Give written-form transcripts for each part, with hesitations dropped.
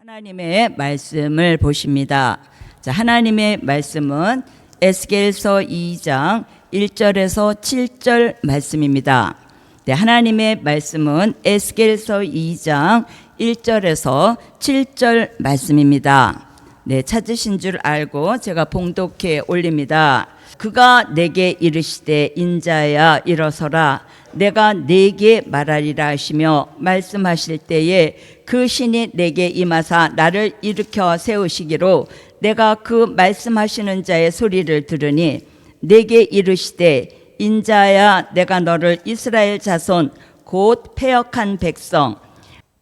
하나님의 말씀을 보십니다. 자, 하나님의 말씀은 에스겔서 2장 1절에서 7절 말씀입니다. 네, 하나님의 말씀은 에스겔서 2장 1절에서 7절 말씀입니다. 네, 찾으신 줄 알고 제가 봉독해 올립니다. 그가 내게 이르시되 인자야 일어서라 내가 네게 말하리라 하시며 말씀하실 때에 그 신이 내게 임하사 나를 일으켜 세우시기로 내가 그 말씀하시는 자의 소리를 들으니 내게 이르시되 인자야 내가 너를 이스라엘 자손 곧 패역한 백성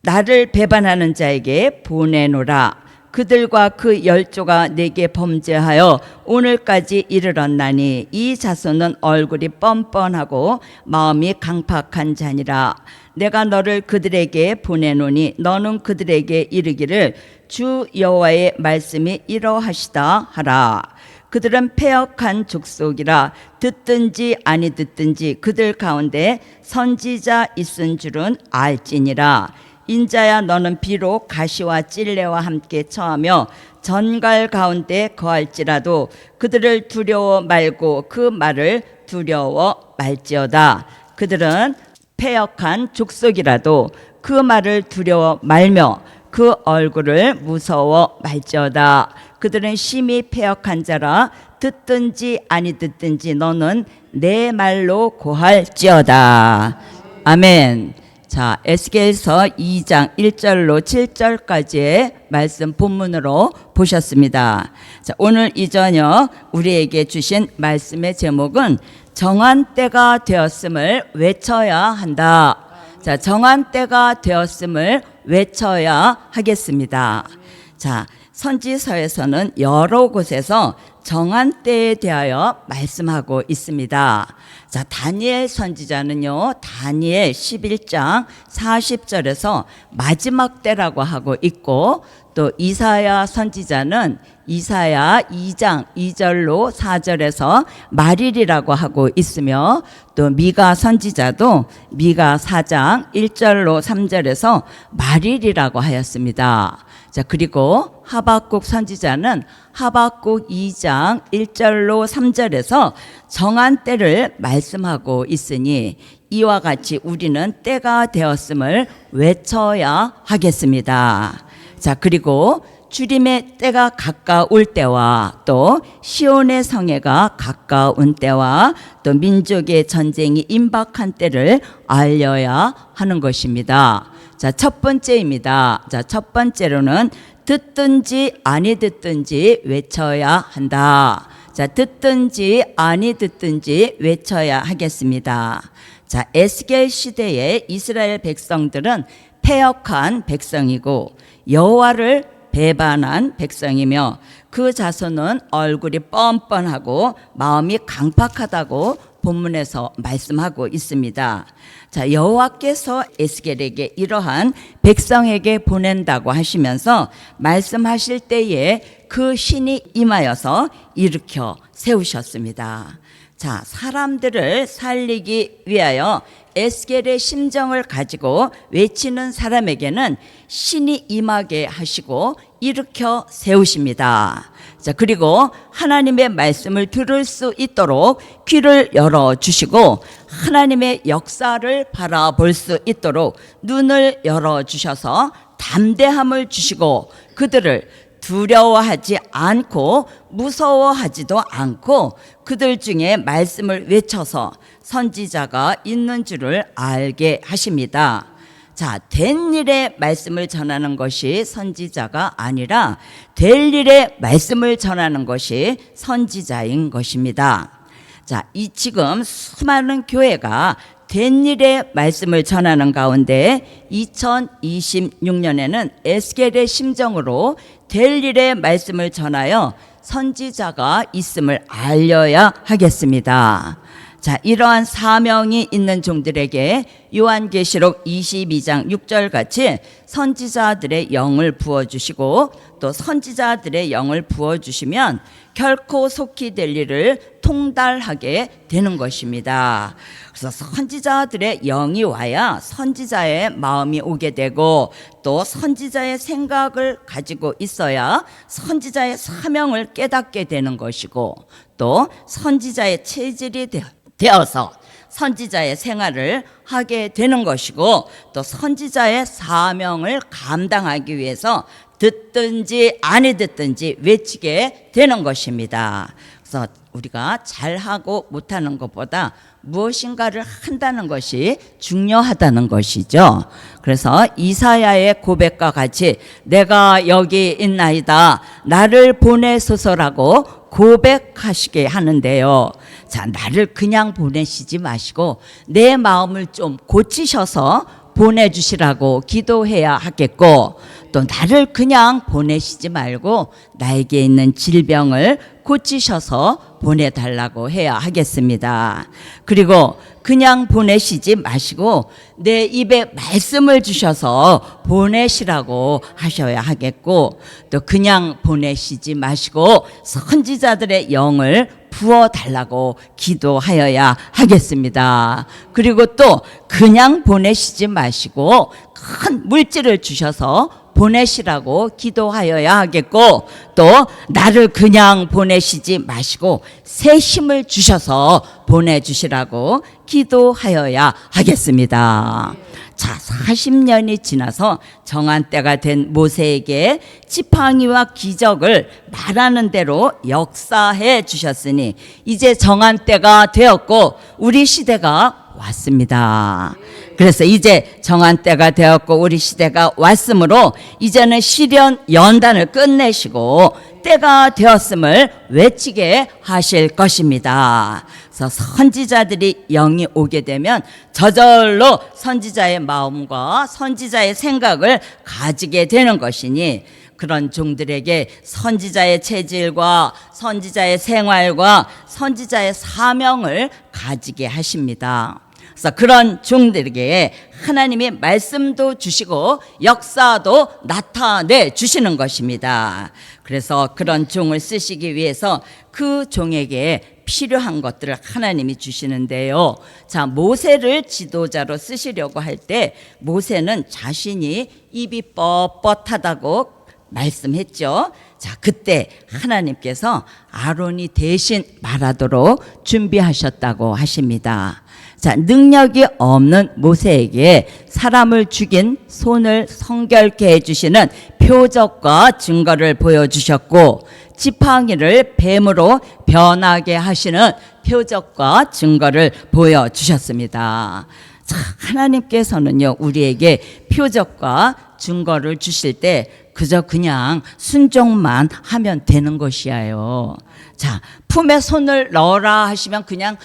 나를 배반하는 자에게 보내노라. 그들과 그 열조가 내게 범죄하여 오늘까지 이르렀나니 이 자손은 얼굴이 뻔뻔하고 마음이 강팍한 자니라. 내가 너를 그들에게 보내노니 너는 그들에게 이르기를 주 여호와의 말씀이 이러하시다 하라. 그들은 패역한 족속이라 듣든지 아니 듣든지 그들 가운데 선지자 있은 줄은 알지니라. 인자야 너는 비록 가시와 찔레와 함께 처하며 전갈 가운데 거할지라도 그들을 두려워 말고 그 말을 두려워 말지어다. 그들은 패역한 족속이라도 그 말을 두려워 말며 그 얼굴을 무서워 말지어다. 그들은 심히 패역한 자라 듣든지 아니 듣든지 너는 내 말로 고할지어다. 아멘. 자, 에스겔서 2장 1절로 7절까지의 말씀 본문으로 보셨습니다. 자, 오늘 이 저녁 우리에게 주신 말씀의 제목은 정한 때가 되었음을 외쳐야 한다. 자, 정한 때가 되었음을 외쳐야 하겠습니다. 자, 선지서에서는 여러 곳에서 정한 때에 대하여 말씀하고 있습니다. 자, 다니엘 선지자는요, 다니엘 11장 40절에서 마지막 때라고 하고 있고, 또 이사야 선지자는 이사야 2장 2절로 4절에서 말일이라고 하고 있으며, 또 미가 선지자도 미가 4장 1절로 3절에서 말일이라고 하였습니다. 자, 그리고 하박국 선지자는 하박국 2장 1절로 3절에서 정한 때를 말씀하고 있으니 이와 같이 우리는 때가 되었음을 외쳐야 하겠습니다. 자, 그리고 주림의 때가 가까울 때와 또 시온의 성회가 가까운 때와 또 민족의 전쟁이 임박한 때를 알려야 하는 것입니다. 자, 첫 번째입니다. 자, 첫 번째로는 듣든지 아니 듣든지 외쳐야 한다. 자, 듣든지 아니 듣든지 외쳐야 하겠습니다. 자, 에스겔 시대의 이스라엘 백성들은 패역한 백성이고 여호와를 배반한 백성이며 그 자손은 얼굴이 뻔뻔하고 마음이 강팍하다고 본문에서 말씀하고 있습니다. 자, 여호와께서 에스겔에게 이러한 백성에게 보낸다고 하시면서 말씀하실 때에 그 신이 임하여서 일으켜 세우셨습니다. 자, 사람들을 살리기 위하여 에스겔의 심정을 가지고 외치는 사람에게는 신이 임하게 하시고 일으켜 세우십니다. 자, 그리고 하나님의 말씀을 들을 수 있도록 귀를 열어주시고 하나님의 역사를 바라볼 수 있도록 눈을 열어주셔서 담대함을 주시고 그들을 두려워하지 않고 무서워하지도 않고 그들 중에 말씀을 외쳐서 선지자가 있는 줄을 알게 하십니다. 자, 된 일의 말씀을 전하는 것이 선지자가 아니라 될 일의 말씀을 전하는 것이 선지자인 것입니다. 자, 이 지금 수많은 교회가 된 일의 말씀을 전하는 가운데 2026년에는 에스겔의 심정으로 될 일의 말씀을 전하여 선지자가 있음을 알려야 하겠습니다. 자, 이러한 사명이 있는 종들에게 요한계시록 22장 6절 같이 선지자들의 영을 부어주시고 또 선지자들의 영을 부어주시면 결코 속히 될 일을 통달하게 되는 것입니다. 그래서 선지자들의 영이 와야 선지자의 마음이 오게 되고, 또 선지자의 생각을 가지고 있어야 선지자의 사명을 깨닫게 되는 것이고, 또 선지자의 체질이 되어서 선지자의 생활을 하게 되는 것이고, 또 선지자의 사명을 감당하기 위해서 듣든지 아니 듣든지 외치게 되는 것입니다. 그래서 우리가 잘하고 못하는 것보다 무엇인가를 한다는 것이 중요하다는 것이죠. 그래서 이사야의 고백과 같이 내가 여기 있나이다 나를 보내소서라고 고백하시게 하는데요. 자, 나를 그냥 보내시지 마시고 내 마음을 좀 고치셔서 보내주시라고 기도해야 하겠고, 또 나를 그냥 보내시지 말고 나에게 있는 질병을 고치셔서 보내달라고 해야 하겠습니다. 그리고 그냥 보내시지 마시고 내 입에 말씀을 주셔서 보내시라고 하셔야 하겠고, 또 그냥 보내시지 마시고 선지자들의 영을 부어달라고 기도하여야 하겠습니다. 그리고 또 그냥 보내시지 마시고 큰 물질을 주셔서 보내시라고 기도하여야 하겠고, 또 나를 그냥 보내시지 마시고 새 힘을 주셔서 보내주시라고 기도하여야 하겠습니다. 자, 40년이 지나서 정한 때가 된 모세에게 지팡이와 기적을 말하는 대로 역사해 주셨으니 이제 정한 때가 되었고 우리 시대가 왔습니다. 그래서 이제 정한 때가 되었고 우리 시대가 왔으므로 이제는 시련 연단을 끝내시고 때가 되었음을 외치게 하실 것입니다. 그래서 선지자들이 영이 오게 되면 저절로 선지자의 마음과 선지자의 생각을 가지게 되는 것이니, 그런 종들에게 선지자의 체질과 선지자의 생활과 선지자의 사명을 가지게 하십니다. 그래서 그런 종들에게 하나님이 말씀도 주시고 역사도 나타내 주시는 것입니다. 그래서 그런 종을 쓰시기 위해서 그 종에게 필요한 것들을 하나님이 주시는데요. 자, 모세를 지도자로 쓰시려고 할 때 모세는 자신이 입이 뻣뻣하다고 말씀했죠. 자, 그때 하나님께서 아론이 대신 말하도록 준비하셨다고 하십니다. 자, 능력이 없는 모세에게 사람을 죽인 손을 성결케 해주시는 표적과 증거를 보여주셨고, 지팡이를 뱀으로 변하게 하시는 표적과 증거를 보여주셨습니다. 자, 하나님께서는요, 우리에게 표적과 증거를 주실 때 그저 그냥 순종만 하면 되는 것이에요. 자, 품에 손을 넣어라 하시면 그냥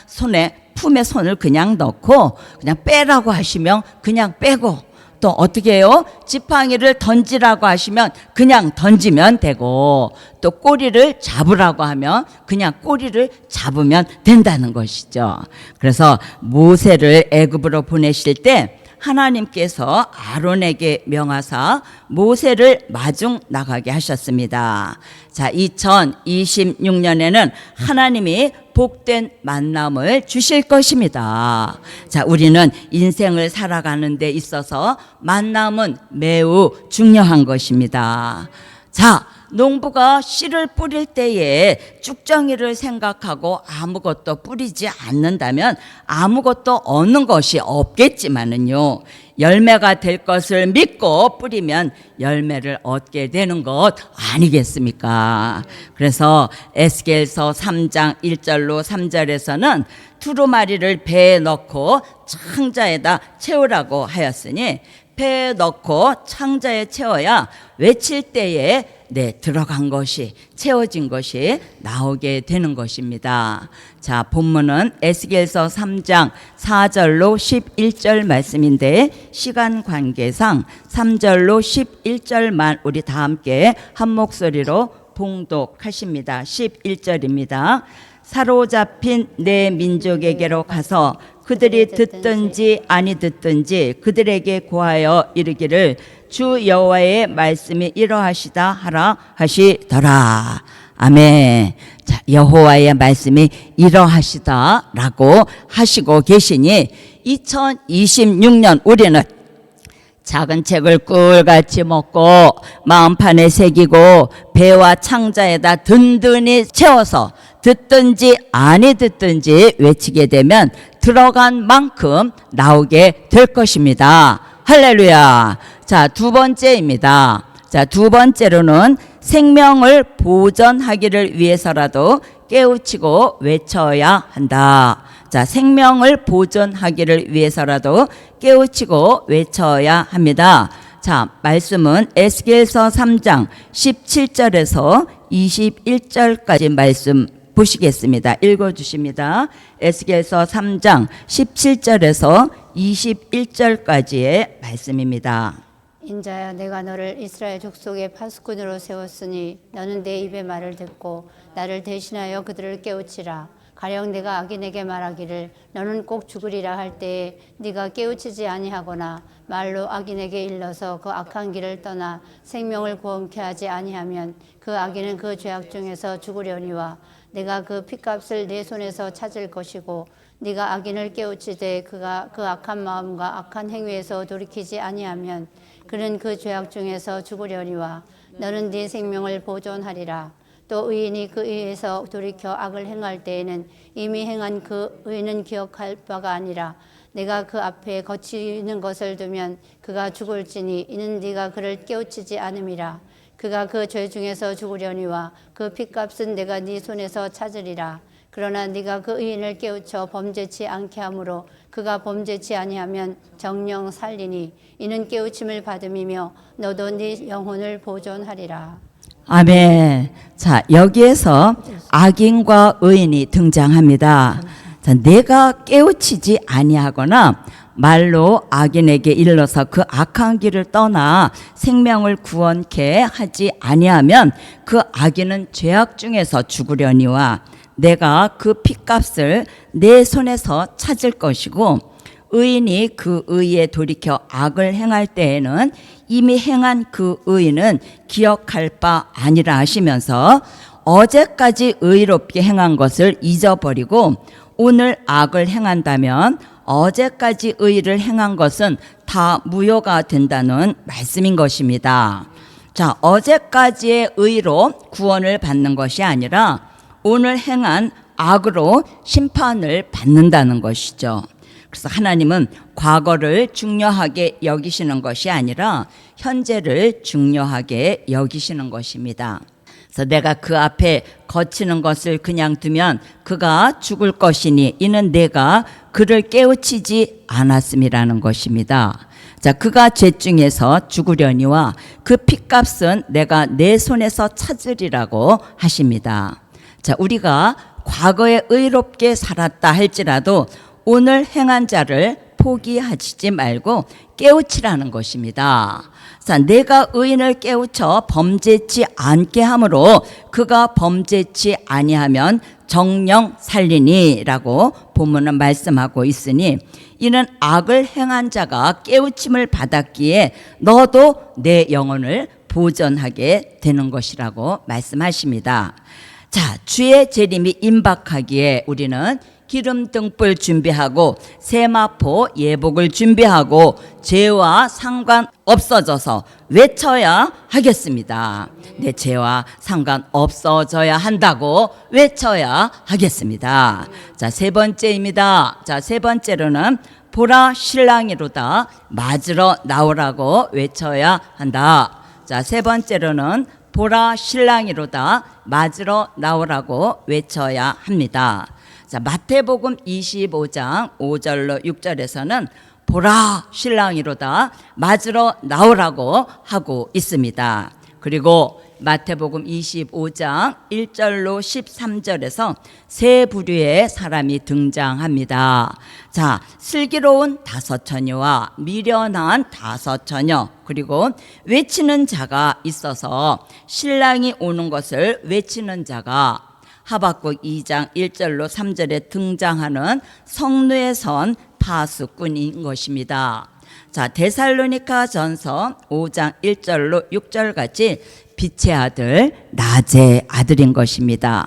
품에 손을 그냥 넣고, 그냥 빼라고 하시면 그냥 빼고, 또 어떻게 해요? 지팡이를 던지라고 하시면 그냥 던지면 되고, 또 꼬리를 잡으라고 하면 그냥 꼬리를 잡으면 된다는 것이죠. 그래서 모세를 애굽으로 보내실 때 하나님께서 아론에게 명하사 모세를 마중 나가게 하셨습니다. 자, 2026년에는 하나님이 복된 만남을 주실 것입니다. 자, 우리는 인생을 살아가는 데 있어서 만남은 매우 중요한 것입니다. 자, 농부가 씨를 뿌릴 때에 쭉정이를 생각하고 아무것도 뿌리지 않는다면 아무것도 얻는 것이 없겠지만은요, 열매가 될 것을 믿고 뿌리면 열매를 얻게 되는 것 아니겠습니까? 그래서 에스겔서 3장 1절로 3절에서는 두루마리를 배에 넣고 창자에다 채우라고 하였으니, 배에 넣고 창자에 채워야 외칠 때에 들어간 것이, 채워진 것이 나오게 되는 것입니다. 자, 본문은 에스겔서 3장 4절로 11절 말씀인데, 시간 관계상 3절로 11절만 우리 다 함께 한 목소리로 봉독하십니다. 11절입니다. 사로잡힌 내 민족에게로 가서 그들이 듣든지 아니 듣든지 그들에게 고하여 이르기를 주 여호와의 말씀이 이러하시다 하라 하시더라. 아멘. 자, 여호와의 말씀이 이러하시다라고 하시고 계시니 2026년 우리는 작은 책을 꿀같이 먹고 마음판에 새기고 배와 창자에다 든든히 채워서 듣든지 아니 듣든지 외치게 되면 들어간 만큼 나오게 될 것입니다. 할렐루야. 자, 두 번째입니다. 자, 두 번째로는 생명을 보존하기를 위해서라도 깨우치고 외쳐야 한다. 자, 생명을 보존하기를 위해서라도 깨우치고 외쳐야 합니다. 자, 말씀은 에스겔서 3장 17절에서 21절까지 말씀 보시겠습니다. 읽어주십니다. 에스겔서 3장 17절에서 21절까지의 말씀입니다. 인자야, 내가 너를 이스라엘 족속의 파수꾼으로 세웠으니 너는 내 입의 말을 듣고 나를 대신하여 그들을 깨우치라. 가령 내가 악인에게 말하기를 너는 꼭 죽으리라 할 때에 네가 깨우치지 아니하거나 말로 악인에게 일러서 그 악한 길을 떠나 생명을 구원케 하지 아니하면 그 악인은 그 죄악 중에서 죽으려니와 내가 그 핏값을 내 손에서 찾을 것이고 네가 악인을 깨우치되 그가 그 악한 마음과 악한 행위에서 돌이키지 아니하면 그는 그 죄악 중에서 죽으려니와 너는 네 생명을 보존하리라. 또 의인이 그 의에서 돌이켜 악을 행할 때에는 이미 행한 그 의는 기억할 바가 아니라 내가 그 앞에 거치는 것을 두면 그가 죽을지니 이는 네가 그를 깨우치지 않음이라. 그가 그 죄 중에서 죽으려니와 그 핏값은 내가 네 손에서 찾으리라. 그러나 네가 그 의인을 깨우쳐 범죄치 않게 하므로 그가 범죄치 아니하면 정령 살리니 이는 깨우침을 받음이며 너도 네 영혼을 보존하리라. 아멘. 자, 여기에서 악인과 의인이 등장합니다. 자, 내가 깨우치지 아니하거나 말로 악인에게 일러서 그 악한 길을 떠나 생명을 구원케 하지 아니하면 그 악인은 죄악 중에서 죽으려니와 내가 그 핏값을 내 손에서 찾을 것이고 의인이 그 의에 돌이켜 악을 행할 때에는 이미 행한 그 의는 기억할 바 아니라 하시면서 어제까지 의롭게 행한 것을 잊어버리고 오늘 악을 행한다면 어제까지 의를 행한 것은 다 무효가 된다는 말씀인 것입니다. 자, 어제까지의 의로 구원을 받는 것이 아니라 오늘 행한 악으로 심판을 받는다는 것이죠. 그래서 하나님은 과거를 중요하게 여기시는 것이 아니라 현재를 중요하게 여기시는 것입니다. 그래서 내가 그 앞에 거치는 것을 그냥 두면 그가 죽을 것이니 이는 내가 그를 깨우치지 않았음이라는 것입니다. 자, 그가 죄 중에서 죽으려니와 그 핏값은 내가 내 손에서 찾으리라고 하십니다. 자, 우리가 과거에 의롭게 살았다 할지라도 오늘 행한 자를 포기하지 말고 깨우치라는 것입니다. 자, 내가 의인을 깨우쳐 범죄치 않게 함으로 그가 범죄치 아니하면 정령 살리니라고 본문은 말씀하고 있으니 이는 악을 행한 자가 깨우침을 받았기에 너도 내 영혼을 보존하게 되는 것이라고 말씀하십니다. 자, 주의 재림이 임박하기에 우리는 기름 등불 준비하고 세마포 예복을 준비하고 죄와 상관없어져서 외쳐야 하겠습니다. 내 죄와 상관없어져야 한다고 외쳐야 하겠습니다. 자, 세 번째입니다. 자, 세 번째로는 보라 신랑이로다 맞으러 나오라고 외쳐야 한다. 자, 세 번째로는 보라 신랑이로다 맞으러 나오라고 외쳐야 합니다. 자, 마태복음 25장 5절로 6절에서는 보라 신랑이로다 맞으러 나오라고 하고 있습니다. 그리고 마태복음 25장 1절로 13절에서 세 부류의 사람이 등장합니다. 자, 슬기로운 5처녀와 미련한 5처녀, 그리고 외치는 자가 있어서 신랑이 오는 것을 외치는 자가 하박국 2장 1절로 3절에 등장하는 성노에 선 파수꾼인 것입니다. 자, 데살로니가 전서 5장 1절로 6절 같이 빛의 아들, 낮의 아들인 것입니다.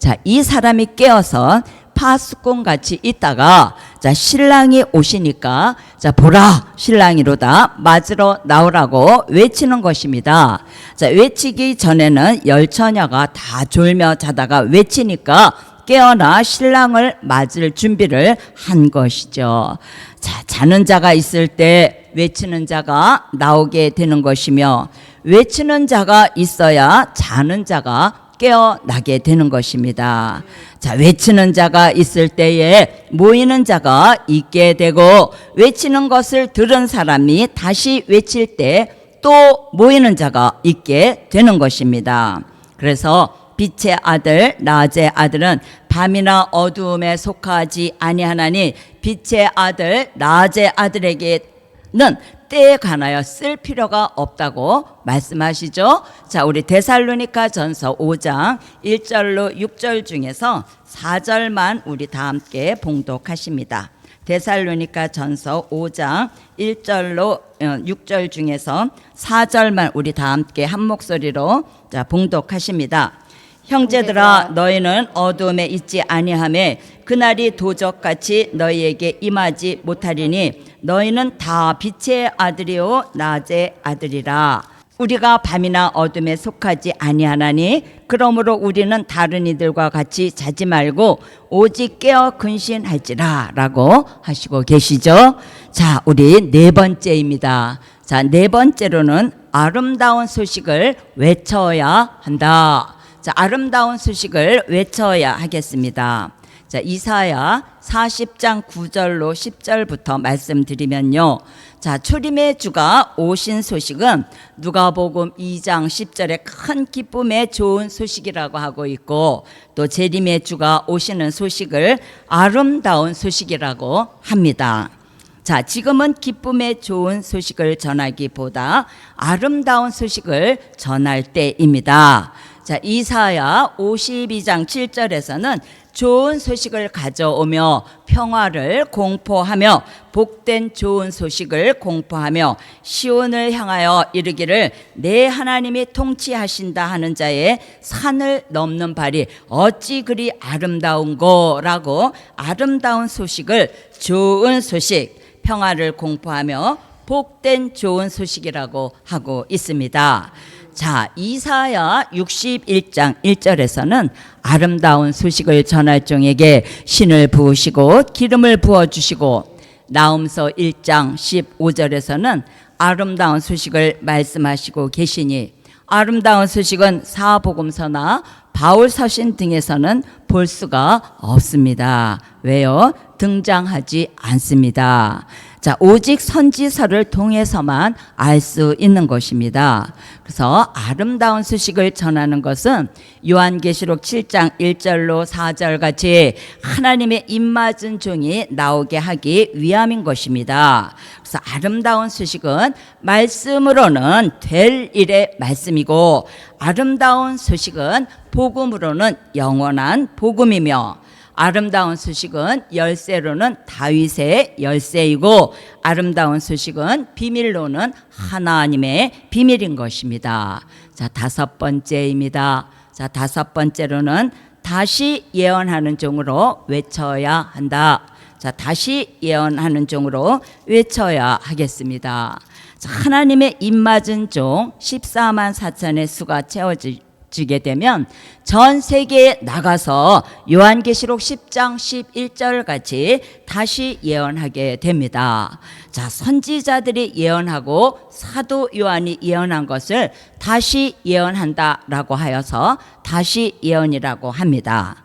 자, 이 사람이 깨어서 파수꾼 같이 있다가 자, 신랑이 오시니까 자, 보라 신랑이로다 맞으러 나오라고 외치는 것입니다. 자, 외치기 전에는 열처녀가 다 졸며 자다가 외치니까 깨어나 신랑을 맞을 준비를 한 것이죠. 자, 자는 자가 있을 때 외치는 자가 나오게 되는 것이며, 외치는 자가 있어야 자는 자가 깨어나게 되는 것입니다. 자, 외치는 자가 있을 때에 모이는 자가 있게 되고, 외치는 것을 들은 사람이 다시 외칠 때 또 모이는 자가 있게 되는 것입니다. 그래서 빛의 아들, 낮의 아들은 밤이나 어두움에 속하지 아니하나니 빛의 아들, 낮의 아들에게는 때에 관하여 쓸 필요가 없다고 말씀하시죠. 자, 우리 데살로니가 전서 5장 1절로 6절 중에서 4절만 우리 다 함께 봉독하십니다. 데살로니가 전서 5장 1절로 6절 중에서 4절만 우리 다 함께 한 목소리로 자, 봉독하십니다. 형제들아, 너희는 어두움에 있지 아니하매 그날이 도적같이 너희에게 임하지 못하리니 너희는 다 빛의 아들이요 낮의 아들이라. 우리가 밤이나 어둠에 속하지 아니하나니 그러므로 우리는 다른 이들과 같이 자지 말고 오직 깨어 근신할지라 라고 하시고 계시죠. 자, 우리 네 번째입니다. 자, 네 번째로는 아름다운 소식을 외쳐야 한다. 자, 아름다운 소식을 외쳐야 하겠습니다. 자, 이사야 40장 9절로 10절부터 말씀드리면요. 자, 초림의 주가 오신 소식은 누가복음 2장 10절에 큰 기쁨의 좋은 소식이라고 하고 있고, 또 재림의 주가 오시는 소식을 아름다운 소식이라고 합니다. 자, 지금은 기쁨의 좋은 소식을 전하기보다 아름다운 소식을 전할 때입니다. 자, 이사야 52장 7절에서는 좋은 소식을 가져오며 평화를 공포하며 복된 좋은 소식을 공포하며 시온을 향하여 이르기를 내 하나님이 통치하신다 하는 자의 산을 넘는 발이 어찌 그리 아름다운고라고 아름다운 소식을 좋은 소식, 평화를 공포하며 복된 좋은 소식이라고 하고 있습니다. 자, 이사야 61장 1절에서는 아름다운 소식을 전할 종에게 신을 부으시고 기름을 부어주시고, 나음서 1장 15절에서는 아름다운 소식을 말씀하시고 계시니, 아름다운 소식은 사복음서나 바울서신 등에서는 볼 수가 없습니다. 왜요? 등장하지 않습니다. 자, 오직 선지서를 통해서만 알 수 있는 것입니다. 그래서 아름다운 소식을 전하는 것은 요한계시록 7장 1절로 4절 같이 하나님의 입맞은 종이 나오게 하기 위함인 것입니다. 그래서 아름다운 소식은 말씀으로는 될 일의 말씀이고, 아름다운 소식은 복음으로는 영원한 복음이며, 아름다운 소식은 열쇠로는 다윗의 열쇠이고, 아름다운 소식은 비밀로는 하나님의 비밀인 것입니다. 자, 다섯 번째입니다. 자, 다섯 번째로는 다시 예언하는 종으로 외쳐야 한다. 자, 다시 예언하는 종으로 외쳐야 하겠습니다. 자, 하나님의 입맞은 종 14만 4천의 수가 채워지게 되면 전 세계에 나가서 요한계시록 10장 11절 같이 다시 예언하게 됩니다. 자, 선지자들이 예언하고 사도 요한이 예언한 것을 다시 예언한다라고 하여서 다시 예언이라고 합니다.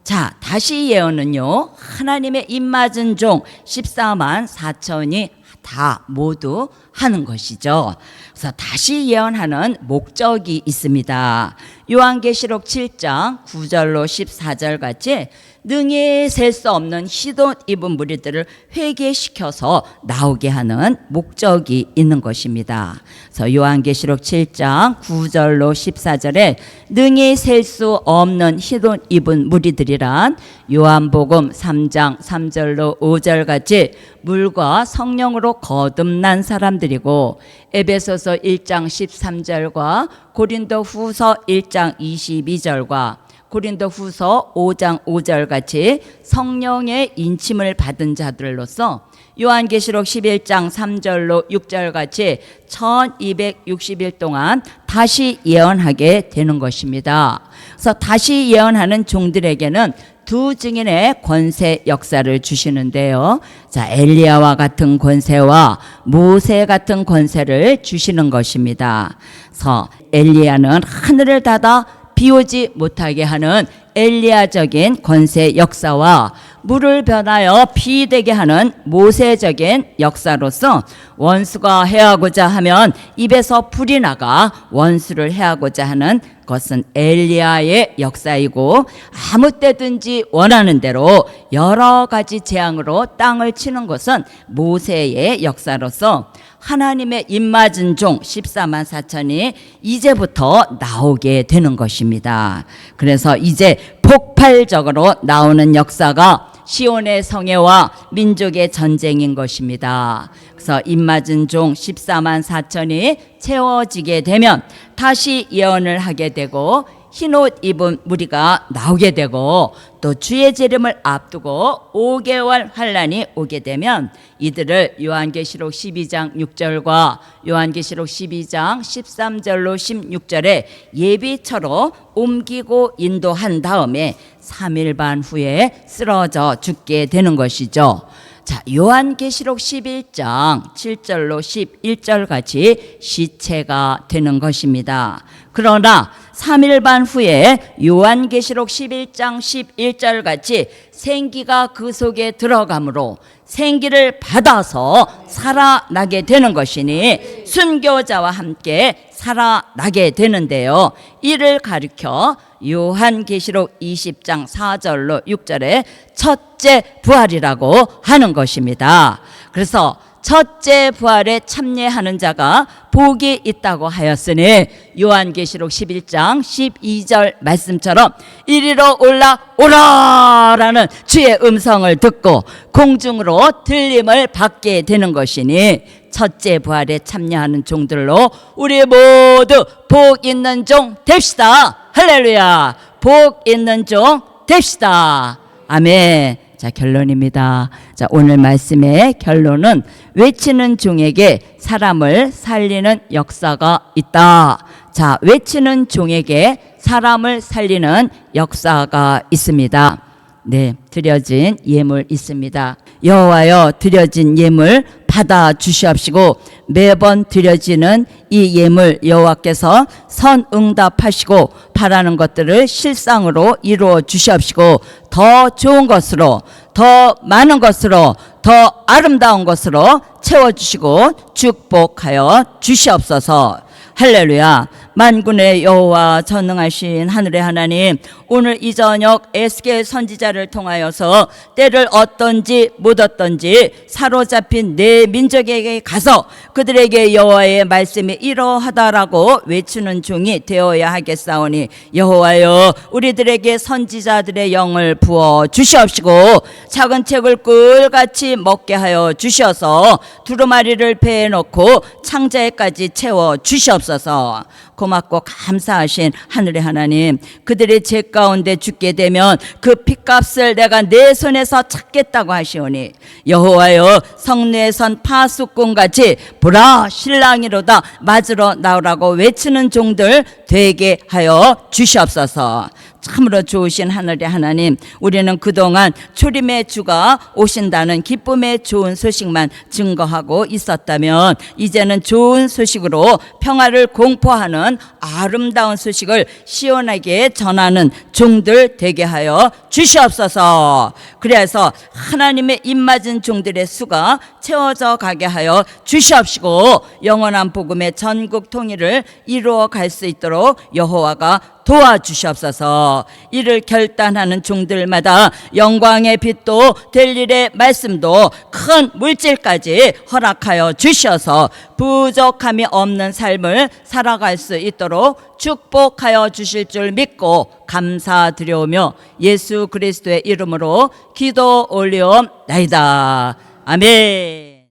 자, 다시 예언은요, 하나님의 입맞은 종 14만 4천이 다 모두 하는 것이죠. 그래서 다시 예언하는 목적이 있습니다. 요한계시록 7장 9절로 14절 같이 능히 셀 수 없는 흰옷 입은 무리들을 회개시켜서 나오게 하는 목적이 있는 것입니다. 그래서 요한계시록 7장 9절로 14절에 능히 셀 수 없는 흰옷 입은 무리들이란 요한복음 3장 3절로 5절 같이 물과 성령으로 거듭난 사람들이고, 에베소서 1장 13절과 고린도 후서 1장 22절과 고린도후서 5장 5절 같이 성령의 인침을 받은 자들로서 요한계시록 11장 3절로 6절 같이 1260일 동안 다시 예언하게 되는 것입니다. 그래서 다시 예언하는 종들에게는 두 증인의 권세 역사를 주시는데요. 자, 엘리야와 같은 권세와 모세 같은 권세를 주시는 것입니다. 그래서 엘리야는 하늘을 닫아 비 오지 못하게 하는 엘리야적인 권세 역사와 물을 변하여 비 되게 하는 모세적인 역사로서 원수가 해하고자 하면 입에서 불이 나가 원수를 해하고자 하는 것은 엘리야의 역사이고, 아무 때든지 원하는 대로 여러 가지 재앙으로 땅을 치는 것은 모세의 역사로서 하나님의 입맞은 종 14만 4천이 이제부터 나오게 되는 것입니다. 그래서 이제 폭발적으로 나오는 역사가 시온의 성회와 민족의 전쟁인 것입니다. 그래서 입맞은 종 14만 4천이 채워지게 되면 다시 예언을 하게 되고 흰옷 입은 무리가 나오게 되고, 또 주의 재림을 앞두고 5개월 환란이 오게 되면 이들을 요한계시록 12장 6절과 요한계시록 12장 13절로 16절에 예비처로 옮기고 인도한 다음에 3일 반 후에 쓰러져 죽게 되는 것이죠. 자, 요한계시록 11장 7절로 11절 같이 시체가 되는 것입니다. 그러나 3일 반 후에 요한계시록 11장 11절 같이 생기가 그 속에 들어가므로 생기를 받아서 살아나게 되는 것이니 순교자와 함께 살아나게 되는데요. 이를 가리켜 요한계시록 20장 4절로 6절에 첫째 부활이라고 하는 것입니다. 그래서 첫째 부활에 참여하는 자가 복이 있다고 하였으니 요한계시록 11장 12절 말씀처럼 이리로 올라오라라는 주의 음성을 듣고 공중으로 들림을 받게 되는 것이니 첫째 부활에 참여하는 종들로 우리 모두 복 있는 종 됩시다. 할렐루야. 복 있는 종 됩시다. 아멘. 자, 결론입니다. 자, 오늘 말씀의 결론은 외치는 종에게 사람을 살리는 역사가 있다. 자, 외치는 종에게 사람을 살리는 역사가 있습니다. 네, 드려진 예물 있습니다. 여호와여, 드려진 예물 받아 주시옵시고 매번 드려지는 이 예물 여호와께서 선응답하시고 바라는 것들을 실상으로 이루어 주시옵시고 더 좋은 것으로, 더 많은 것으로, 더 아름다운 것으로 채워주시고 축복하여 주시옵소서. 할렐루야. 만군의 여호와 전능하신 하늘의 하나님, 오늘 이 저녁 에스겔 선지자를 통하여서 때를 얻든지 못 얻든지 사로잡힌 내 민족에게 가서 그들에게 여호와의 말씀이 이러하다라고 외치는 종이 되어야 하겠사오니 여호와여, 우리들에게 선지자들의 영을 부어 주시옵시고 작은 책을 꿀같이 먹게 하여 주셔서 두루마리를 배에 넣고 창자에까지 채워 주시옵소서. 고맙고 감사하신 하늘의 하나님, 그들이 죄 가운데 죽게 되면 그 핏값을 내가 내 손에서 찾겠다고 하시오니 여호와여, 성내에 선 파수꾼같이 보라 신랑이로다 맞으러 나오라고 외치는 종들 되게 하여 주시옵소서. 참으로 좋으신 하늘의 하나님, 우리는 그동안 초림의 주가 오신다는 기쁨의 좋은 소식만 증거하고 있었다면 이제는 좋은 소식으로 평화를 공포하는 아름다운 소식을 시원하게 전하는 종들 되게 하여 주시옵소서. 그래서 하나님의 입맞은 종들의 수가 채워져 가게 하여 주시옵시고 영원한 복음의 전국 통일을 이루어 갈 수 있도록 여호와가 도와주시옵소서. 이를 결단하는 종들마다 영광의 빛도 될 일의 말씀도 큰 물질까지 허락하여 주셔서 부족함이 없는 삶을 살아갈 수 있도록 축복하여 주실 줄 믿고 감사드려오며 예수 그리스도의 이름으로 기도 올리옵나이다. 아멘.